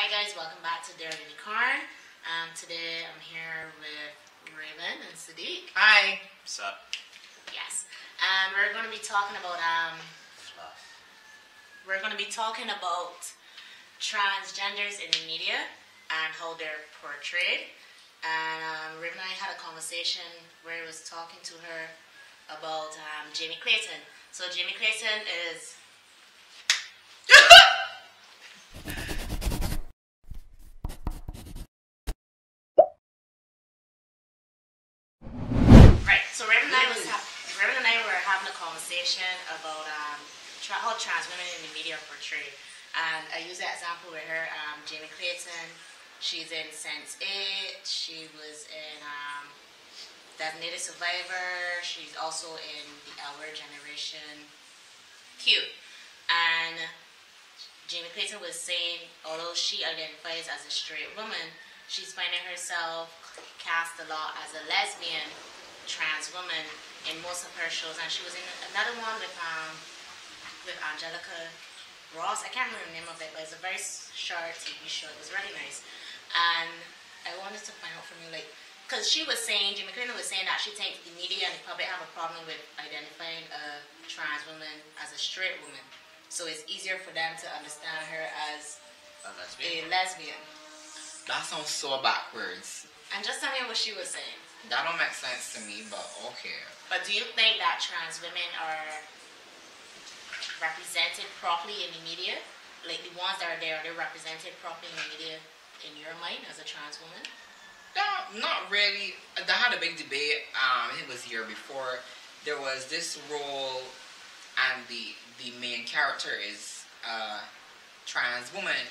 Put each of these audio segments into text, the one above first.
Hi guys, welcome back to Dare Unicorn. Today I'm here with Raven and Sadiq. Hi. What's up? Yes. We're going to be talking about transgenders in the media and how they're portrayed. And Raven and I had a conversation where I was talking to her about Jamie Clayton. So Jamie Clayton is So Raven and I were having a conversation about how trans women in the media are portrayed. And I used that example with her, Jamie Clayton. She's in Sense8. She was in Designated Survivor. She's also in the Our Generation Q. And Jamie Clayton was saying, although she identifies as a straight woman, she's finding herself cast a lot as a lesbian trans woman in most of her shows, and she was in another one with Angelica Ross. I can't remember the name of it, but it's a very short TV show. It was really nice, and I wanted to find out from you, like, because she was saying, Jamie Clayton was saying that she thinks the media and the public have a problem with identifying a trans woman as a straight woman, so it's easier for them to understand her as a lesbian. That sounds so backwards. And just tell me what she was saying. That don't make sense to me, but okay. But do you think that trans women are represented properly in the media? Like the ones that are there, are they represented properly in the media in your mind as a trans woman? No, not really. I had a big debate. It was here before. There was this role, and the main character is a trans woman,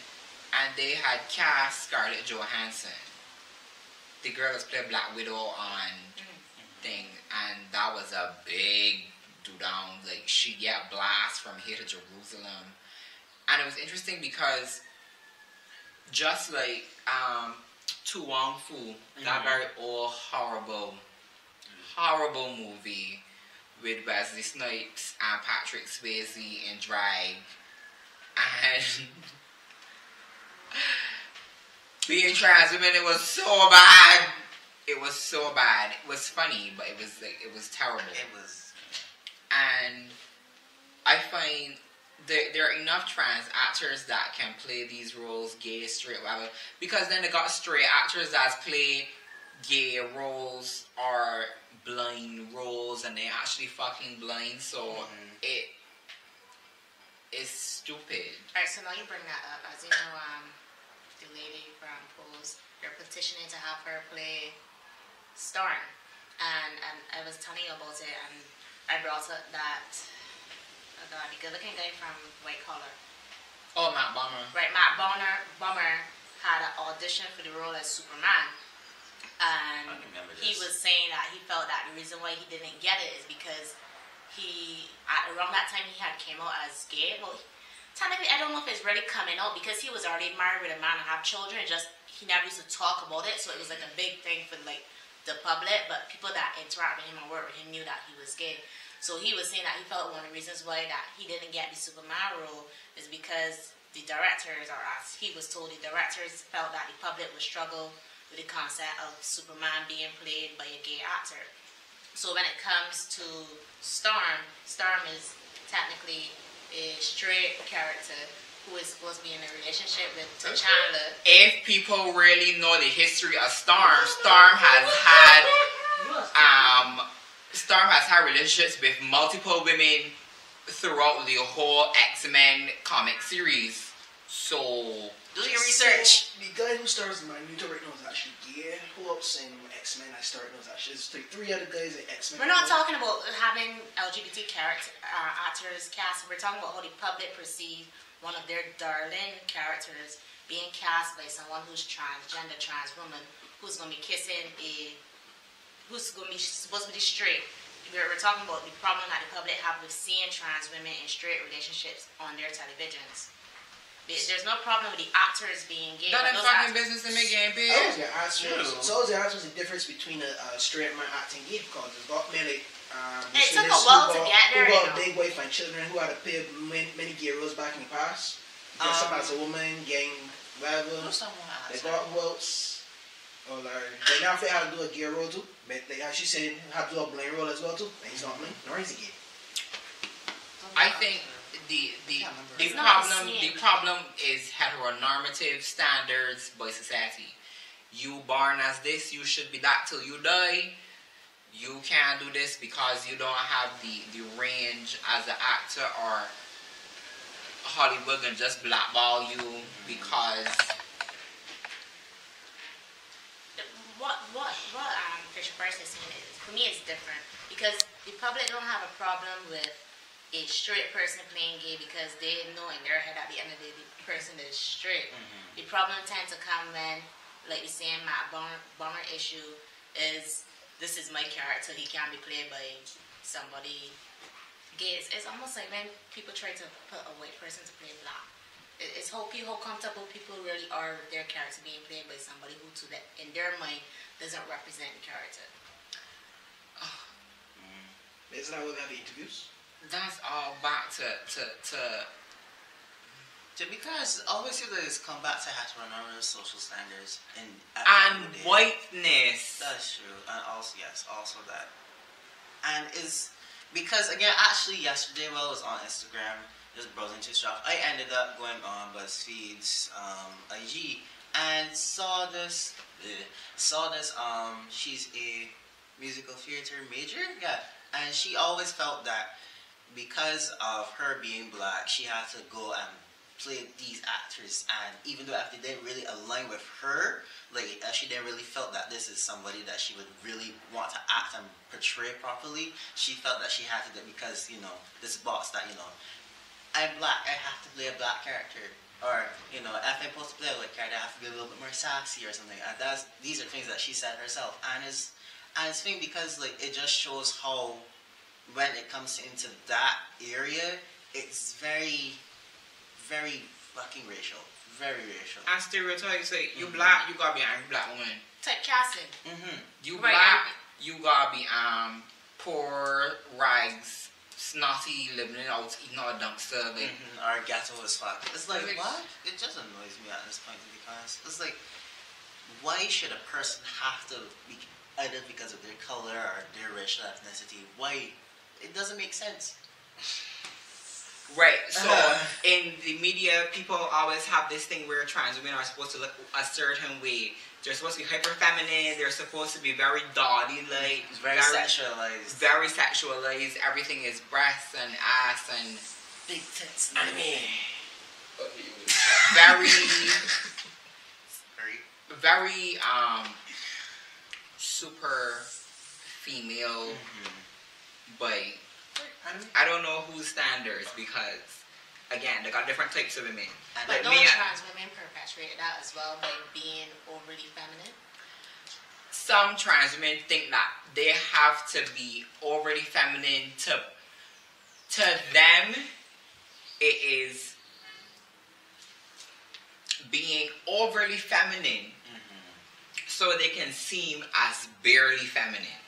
and they had cast Scarlett Johansson. The girl has played Black Widow on thing, and that was a big do-down. Like, she got blast from here to Jerusalem. And it was interesting because just like To Wong Fu, that very old horrible movie with Wesley Snipes and Patrick Swayze in drag, and being trans women, it was so bad. It was so bad. It was funny, but it was terrible. It was. And I find there are enough trans actors that can play these roles, gay, straight, whatever. Because then they got straight actors that play gay roles or blind roles, and they actually fucking blind. So it is stupid. Alright, so now you bring that up. As you know, the lady from Pose, they're petitioning to have her play Storm, and I was telling you about it, and I brought up that the good-looking guy from White Collar. Oh, Matt Bomer. Right, Matt Bomer had an audition for the role as Superman, and he was saying that he felt that the reason why he didn't get it is because around that time he had came out as gay. Well, technically, I don't know if it's really coming out because he was already married with a man and have children. He never used to talk about it, so it was like a big thing for like the public. But people that interact with him and work with him knew that he was gay. So he was saying that he felt one of the reasons why that he didn't get the Superman role is because the directors, or as he was told, the directors felt that the public would struggle with the concept of Superman being played by a gay actor. So when it comes to Storm is technically a straight character who is supposed to be in a relationship with T'Challa. If people really know the history of Storm has had relationships with multiple women throughout the whole X-Men comic series. So do your research. The guy who stars in Magneto right now is actually gay. Who else in X-Men I started knows actually? There's like 3 other guys in X-Men. We're not talking about having LGBT actors cast. We're talking about how the public perceive one of their darling characters being cast by someone who's transgender, trans woman, who's going to be supposed to be straight. We're talking about the problem that the public have with seeing trans women in straight relationships on their televisions. There's no problem with the actors being gay. That ain't fucking business to me getting paid. I was gonna ask you. So I was gonna ask you the difference between a straight man acting gay, because there's got many. It took a while to get there. Who got a big wife and children, who had to play many gay roles back in the past. Dress up as a woman, getting whatever. They dark belts. Or like, they now figure how to do a gear roll too. But they actually said how to do a blade roll as well too. And he's not playing, nor is he. I think the problem is heteronormative standards by society. You born as this, you should be that till you die. You can't do this because you don't have the range as an actor, or Hollywood can just blackball you because. What Fisher Price is saying is, for me, it's different because the public don't have a problem with a straight person playing gay because they know in their head at the end of the day the person is straight. The problem tends to come when, like you're saying, Matt Bomber issue is, this is my character, he can't be played by somebody gay. It's almost like when people try to put a white person to play black. It's how comfortable people really are with their character being played by somebody who, to that, in their mind, doesn't represent the character. Isn't that what we have the interviews? That's all back to because always you guys come back to heteronormative social standards and whiteness. That's true, and also also that, and is because again, actually yesterday while I was on Instagram just browsing to stuff, I ended up going on BuzzFeed's IG and saw this. She's a musical theater major, and she always felt that because of her being black, she had to go and play these actors, and even though if they didn't really align with her, like she didn't really felt that this is somebody that she would really want to act and portray properly. She felt that she had to do it because this box that I'm black, I have to play a black character, or if I'm supposed to play a white character, I have to be a little bit more sassy or something. And these are things that she said herself, and it's funny because like it just shows how when it comes into that area, it's very, very fucking racial. Very racial. And stereotypes, like, you black, you gotta be an angry black woman. Typecasting. You black, you gotta be poor, rags, snotty, living out, eating out a dumpster, like. Or ghetto as fuck. It's like, what? It just annoys me at this point because it's like, why should a person have to be either because of their color or their racial ethnicity? Why? It doesn't make sense. Right, so in the media, people always have this thing where trans women are supposed to look a certain way. They're supposed to be hyper feminine, they're supposed to be very doddy, like very sexualized. Very sexualized. Everything is breasts and ass and big tits. Very super female, but I don't know whose standards because, again, they got different types of women. But those trans women perpetuate that as well by being overly feminine. Some trans women think that they have to be overly feminine. To them, it is being overly feminine so they can seem as barely feminine.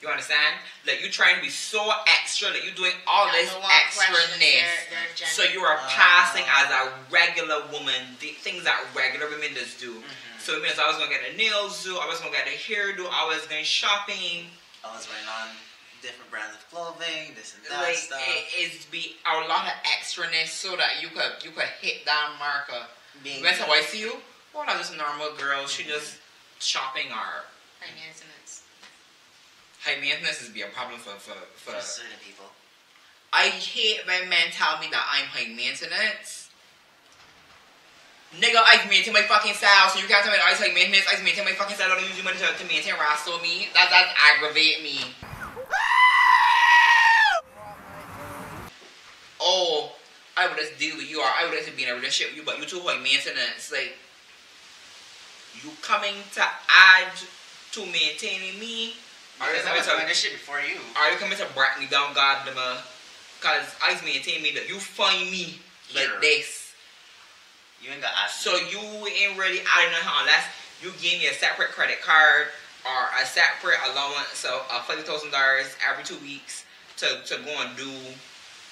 You understand? Like, you're trying to be so extra that you're doing all this extraness. So you are passing as a regular woman, the things that regular women just do. So it means I was going to get a nails do, I was going to get a hairdo, I was going shopping. I was wearing on different brands of clothing, this and that stuff. It's be a lot of extraness so that you could hit that marker. When somebody see you, well, not just a normal girl, she just shopping or... High maintenance. High maintenance is be a problem for certain people. I hate when men tell me that I'm high maintenance. Nigga, I maintain my fucking style, so you can't tell me that I'm high maintenance. I maintain my fucking style. I don't use your money to maintain rascal me. That aggravate me. Oh, I would just deal with you, or I would just be in a relationship with you, but you too high maintenance. Like, you coming to add to maintaining me? Because I was doing this shit before you. Are you coming to break me down, goddamn? Because I maintain me that you find me like this. You ain't got ask. So you ain't really adding nothing unless you give me a separate credit card or a separate allowance of $50,000 every 2 weeks to go and do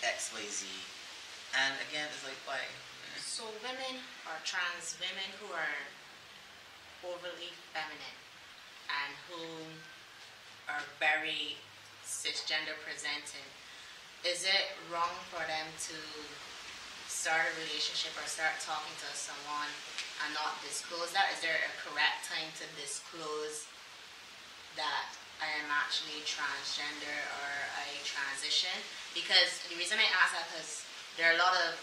XYZ. And again, it's like, why? So So women or trans women who are overly feminine and who are very cisgender presenting, is it wrong for them to start a relationship or start talking to someone and not disclose that? Is there a correct time to disclose that I am actually transgender or I transition? Because the reason I ask that is there are a lot of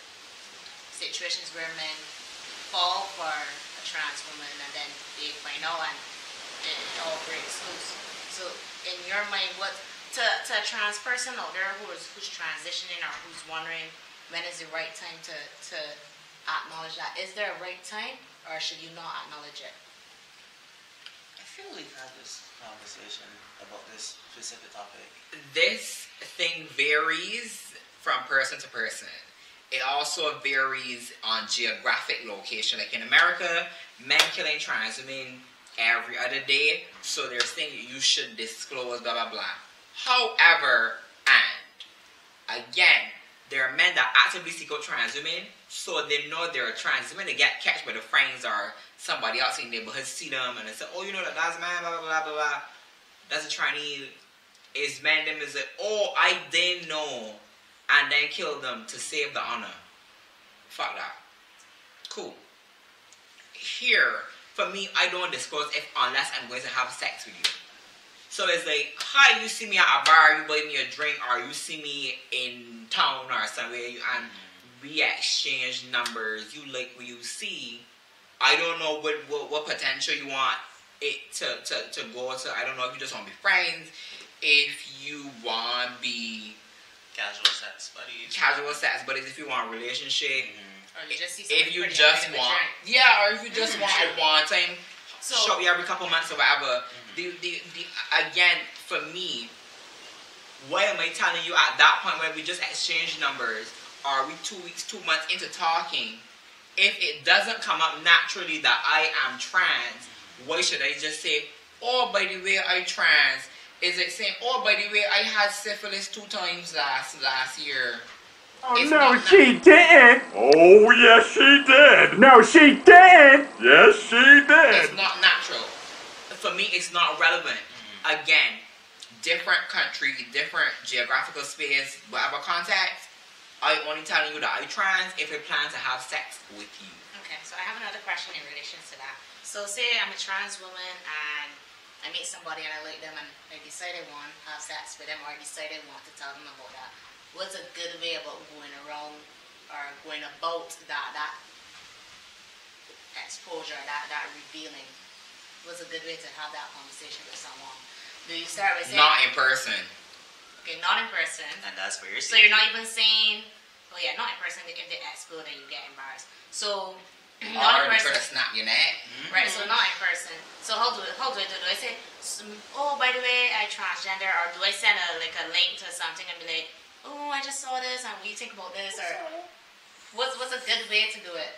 situations where men fall for a trans woman and then they find out and it all breaks loose. So in your mind, what to a trans person out there who's transitioning or who's wondering when is the right time to acknowledge that? Is there a right time or should you not acknowledge it? I feel we've had this conversation about this specific topic. This thing varies from person to person. It also varies on geographic location. Like in America, men killing trans women every other day, so they're saying you should disclose blah blah blah. However, and again, there are men that actively seek out trans women, so they know they're trans women. They get catch by the friends or somebody else in the neighborhood see them and they say, oh, you know that's a man, blah blah blah blah blah. That's a Chinese. It's man them is like, oh, I didn't know, and then kill them to save the honor. Fuck that. Cool. Here, for me, I don't disclose if unless I'm going to have sex with you. So it's like, hi, you see me at a bar, you buy me a drink, or you see me in town or somewhere, and we exchange numbers. You like what you see. I don't know what potential you want it to go to. I don't know if you just want to be friends, if you want to be casual sex buddies. If you want a relationship. Or you just see if you just want, or if you just want a one time, show me every couple months or whatever. Again, for me, why am I telling you at that point when we just exchange numbers? Are we 2 weeks, 2 months into talking? If it doesn't come up naturally that I am trans, why should I just say, oh, by the way, I trans? Is it saying, oh, by the way, I had syphilis 2 times last year? Oh, no, she didn't. Oh, yes, she did. No, she didn't. Yes, she did. It's not natural. For me, it's not relevant. Again, different country, different geographical space, whatever context, I'm only telling you that I'm trans if I plan to have sex with you. Okay, so I have another question in relation to that. So say I'm a trans woman and I meet somebody and I like them and I decide I want to have sex with them or I decide I want to tell them about that. What's a good way about going around or going about that exposure, that revealing? What's a good way to have that conversation with someone? Do you start with saying... Not in person. Okay, not in person. And that's where you're So you're not even saying... Oh yeah, not in person. If they explode and you get embarrassed. So... Not in person. Try to snap your neck. Right, so not in person. So how do I do? Do I say, oh, by the way, I transgender, or do I send a link to something and be like, oh, I just saw this, and what do you think about this, or what's a good way to do it?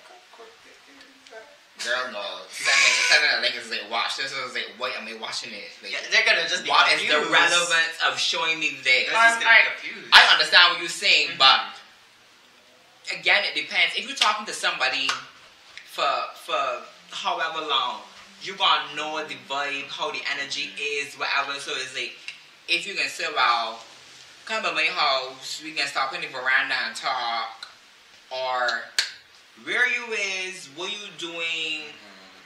Girl, no. Sending a link is like, watch this, or like, wait, am I watching it? Like, yeah, they're gonna just be what confused. is the relevance of showing me this? Confused. I understand what you're saying, but again, it depends. If you're talking to somebody for however long, you're gonna know the vibe, how the energy is, whatever. So it's like, if you can say, well, come by my house, we can stop in the veranda and talk, or where you is, what you doing,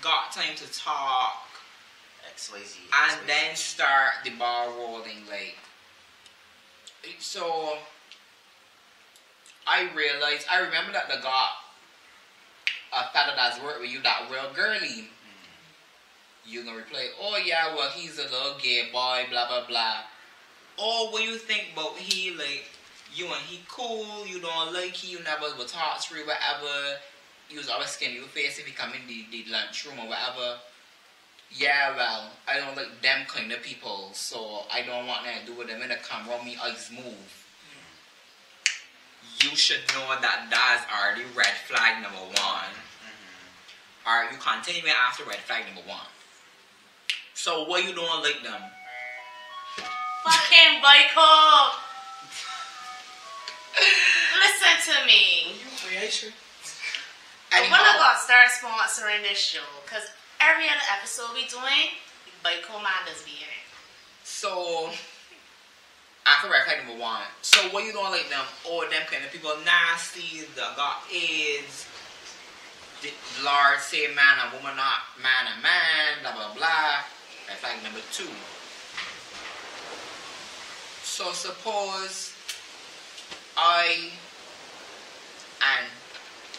got time to talk, XYZ. and then start the ball rolling. Like, so I remember that the got a fella that's worked with you that real girly. You gonna reply, oh yeah, well he's a little gay boy, blah blah blah. Or what you think about he, like, you and he cool, you don't like he, you never will talk through whatever. You was always skinny your face if he come in the lunchroom or whatever. Yeah, well, I don't like them kind of people, so I don't want nothing to do with them. When they come around me, I move. You should know that that's already red flag number 1. Alright, you continue after red flag number 1. So what you don't like them? Fucking boycott! Listen to me. We're gonna start sponsoring this show because every other episode we doing, by commanders be in it. So, after red flag number 1, so what you don't like them? All them kind of people nasty, they got AIDS. The Lord say man and woman, not man and man, blah blah blah. Red flag number 2. So suppose I and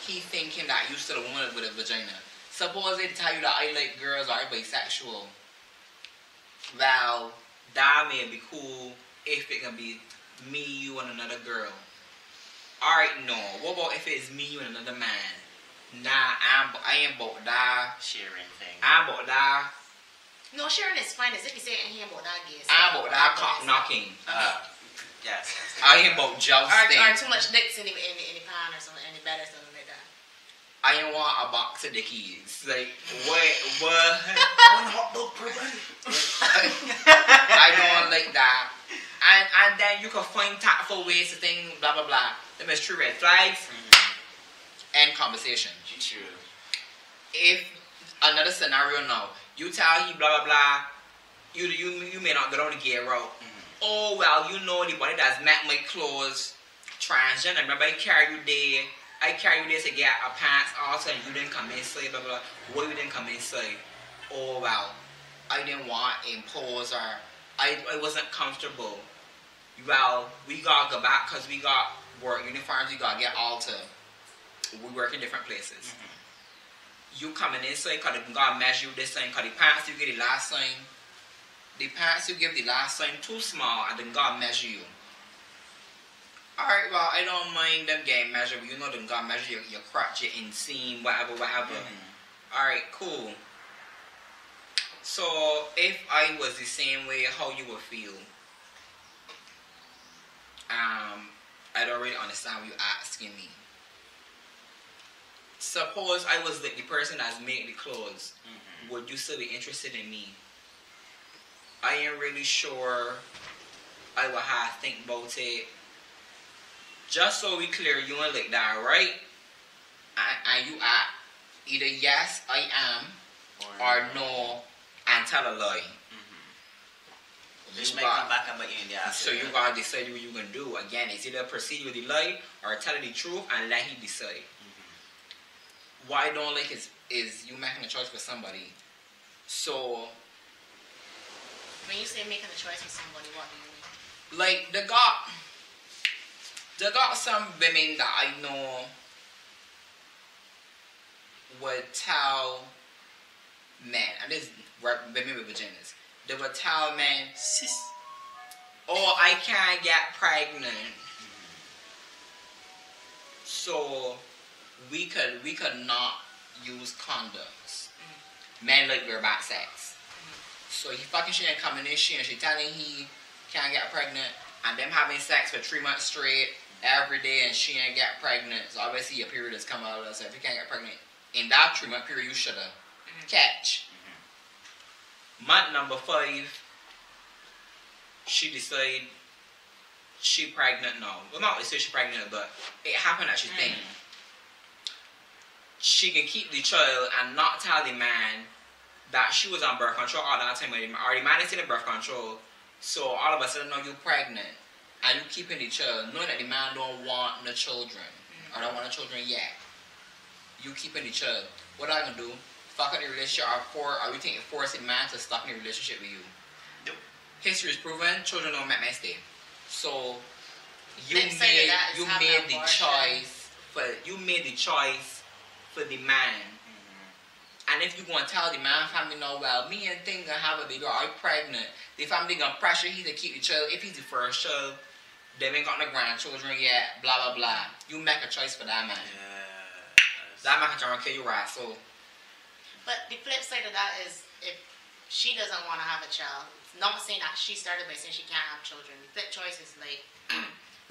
he thinking that you still a woman with a vagina. Suppose they tell you that I like girls or I bisexual. Well, that may be cool if it can be me, you, and another girl. Alright, no. What about if it's me, you, and another man? Nah, I ain't about that. Sharing thing. I'm about that. No, sharing is fine. As if you say he ain't about that gay. I'm about that cock knocking. Yes. I ain't about jousting. Or too much dicks in the pan or something, any better something like that. I ain't want a box of dickies. Like, what? One hot dog per bag. I don't like that. And then you can find tactful ways to think, blah, blah, blah. Them is true red flags. End conversation. True. If another scenario now, you tell he blah, blah, blah, you may not go down the gay route. Oh, well, you know anybody that's met my clothes, transgender. Remember, I carry you there to get a pants. Also, you didn't come in say, blah, blah, blah. What you didn't come in say? Oh, well, I didn't want to impose or I wasn't comfortable. Well, we got to go back because we got work uniforms. We got to get altered. We work in different places. You coming in say, because they got to measure you this thing, because the pants you get the last time. The pants you give the last time too small and then God measure you. Alright, well, I don't mind them getting measured, but you know them God measure your crotch, your inseam, whatever. Alright, cool. So, if I was the same way, how you would feel? I don't really understand what you're asking me. Suppose I was like the person that's made the clothes. Would you still be interested in me? I ain't really sure I would have to think about it. Just so we clear, you ain't like that, right? And you are either yes, I am, or no, and tell a lie. This may come back and bite you in the ass. So you gotta decide what you're gonna do. Again, it's either proceed with the lie or tell the truth and let him decide. What I don't like is you making a choice for somebody. So when you say making a choice for somebody, what do you mean? Like they got some women that I know would tell men, and this women with vaginas, they would tell men, oh, I can't get pregnant. So we could not use condoms. Men like we're about sex. So he fucking she ain't coming in, she telling he can't get pregnant, and them having sex for 3 months straight every day, and she ain't get pregnant. So obviously your period has come out. So if you can't get pregnant in that 3 month period, you should have catch. Month number 5, she decide she pregnant now. Well, not to say she pregnant, but it happened that she's pregnant. She can keep the child and not tell the man that she was on birth control all that time, or the man is in birth control. So all of a sudden now you're pregnant and you keeping the child, knowing that the man don't want the children or don't want the children yet. You keeping the child. What are you gonna do? Fuck up the relationship, or you think it forcing the man to stop in the relationship with you? Nope. History is proven children don't make mistake. So you made the choice for the man. And if you gonna tell the man family, no, well, me and thing gonna have a baby or I'm pregnant, the family gonna pressure he to keep the child. If he's the first child, they ain't got no grandchildren yet, blah blah blah. You make a choice for that man. That man can try to kill your ass. So, but the flip side of that is if she doesn't want to have a child, not saying that she started by saying she can't have children. The flip choice is like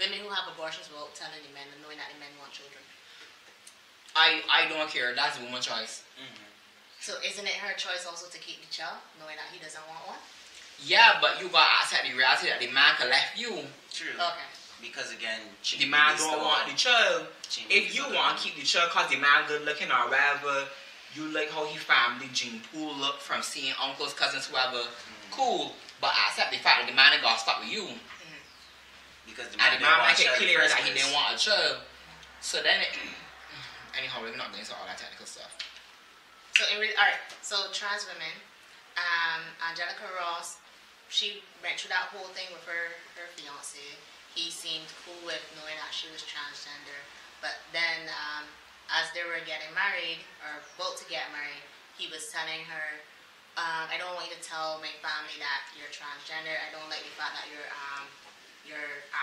women who have abortions without telling the men and knowing that the men want children. I don't care. That's a woman's choice. So isn't it her choice also to keep the child, knowing that he doesn't want one? Yeah, but you gotta accept the reality that the man can left you. True. Okay. because again, the man don't want the child. If you want to keep the child because the man good looking or whatever, you like how he family gene pool look from seeing uncles, cousins, whoever, cool. But accept the fact that the man ain't got to stop with you. Because the man make it clear that he didn't want a child. So then anyhow, we're not going into all that technical stuff. So alright, so trans women, Angelica Ross, she went through that whole thing with her fiance. He seemed cool with knowing that she was transgender, but then as they were getting married, or about to get married, he was telling her, I don't want you to tell my family that you're transgender. I don't like the fact that you're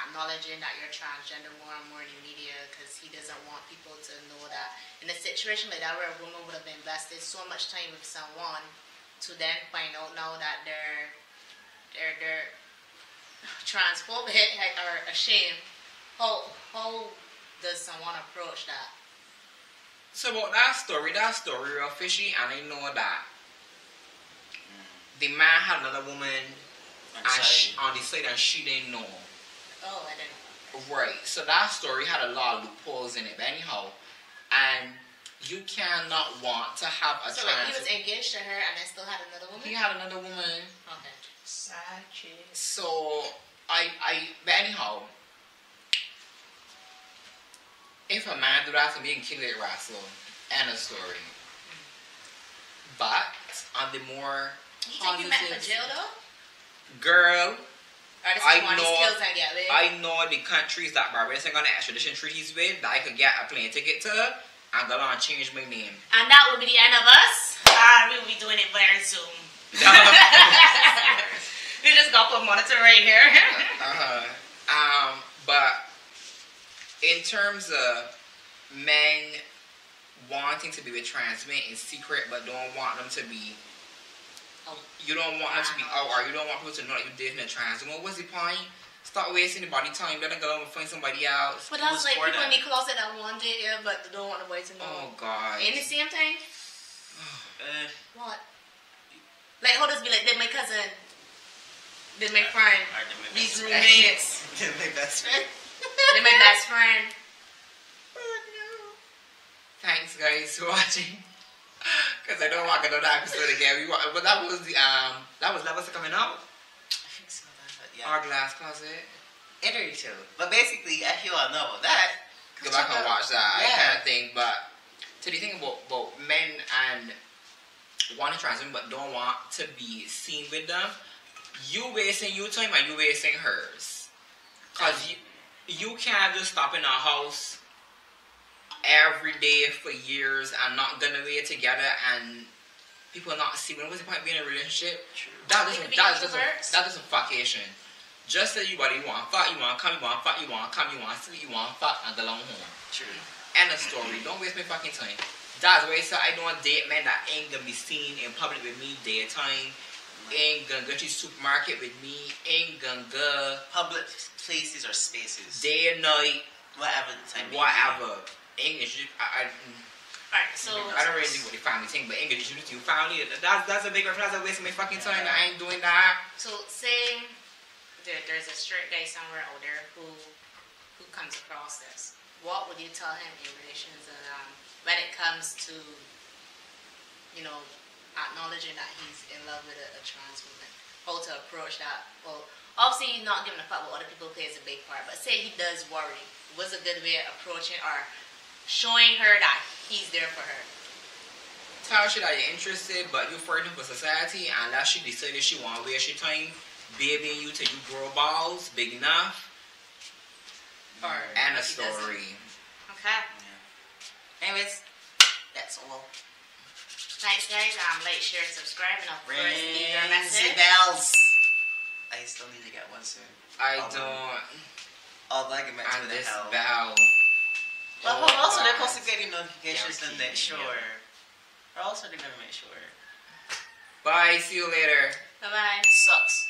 acknowledging that you're transgender more and more in the media, because he doesn't want people to know that in a situation like that where a woman would have invested so much time with someone to then find out now that they're transphobic or ashamed. How does someone approach that? So about that story real fishy, and I know that the man had another woman on the side and she didn't know. Oh, I didn't. Right. So that story had a lot of loopholes in it. But anyhow, and you cannot want to have a So trans. he was engaged to her and then still had another woman? He had another woman. Okay. Side chick. So but anyhow, if a man do that to me, he can kill it, Russell. End of story. But on the more You think you met for jail though? girl, I know the countries that Barbados are gonna extradition treaties with that I could get a plane ticket to and go on and change my name. And that will be the end of us. We will be doing it very soon. We just got to monitor right here. But in terms of men wanting to be with trans men in secret but don't want them to be, you don't want them to be out, or you don't want people to know that you're dating a trans woman. What's the point? Stop wasting the body time. Let them go and find somebody else. But that's like people in the closet that want it, yeah, but they don't want nobody to know. Oh God. Ain't the same thing? What? Like how does be like, they're my cousin, they're my friend, these roommates. They're my best friend. They're my best friend. Thanks guys for watching. Cause I don't want to go to that episode again. But that was the that was Levels coming out. I think so. Yeah. Our glass closet. Entity too. But basically, if you all know about that, Go back and watch that kind of thing. But to the thing about men and wanting trans women but don't want to be seen with them, you wasting your time and you wasting hers. Cause you can't just stop in a house every day for years and not gonna be together and people not see. What's the point of being in a relationship? True. That doesn't fuckation. Just say you want fuck, you want come, you want fuck, you want come, you want sleep, you want fuck and go along home. True. End of story. Don't waste my fucking time. That's why I don't date men that ain't gonna be seen in public with me daytime. Ain't gonna go to the supermarket with me. Ain't gonna go Public places or spaces. day and night. Whatever the time. Whatever. English. Alright, so I don't really do what the family thing, but English you do family. That's a big one. That's a waste of my fucking time. I ain't doing that. So say there's a straight guy somewhere out there who comes across this. What would you tell him in relation to when it comes to, you know, acknowledging that he's in love with a trans woman? How to approach that? Well, obviously not giving a fuck what other people plays a big part, but say he does worry. What's a good way of approaching or showing her that he's there for her? Tell her that you're interested, but you're fighting for society, and that she decided she want to waste your time babying you till you grow balls big enough. And a story. Okay. Yeah. Anyways, that's all. Thanks guys. Like, share, subscribe, and of course leave your Ring message. the bells. I still need to get one soon. I don't. I'll like it back to And the this hell. bell. Well, Oh, also they're God. supposed to get the notifications Yeah, and make keep me sure. Or also they're gonna make sure. Bye. See you later. Bye bye. Sucks.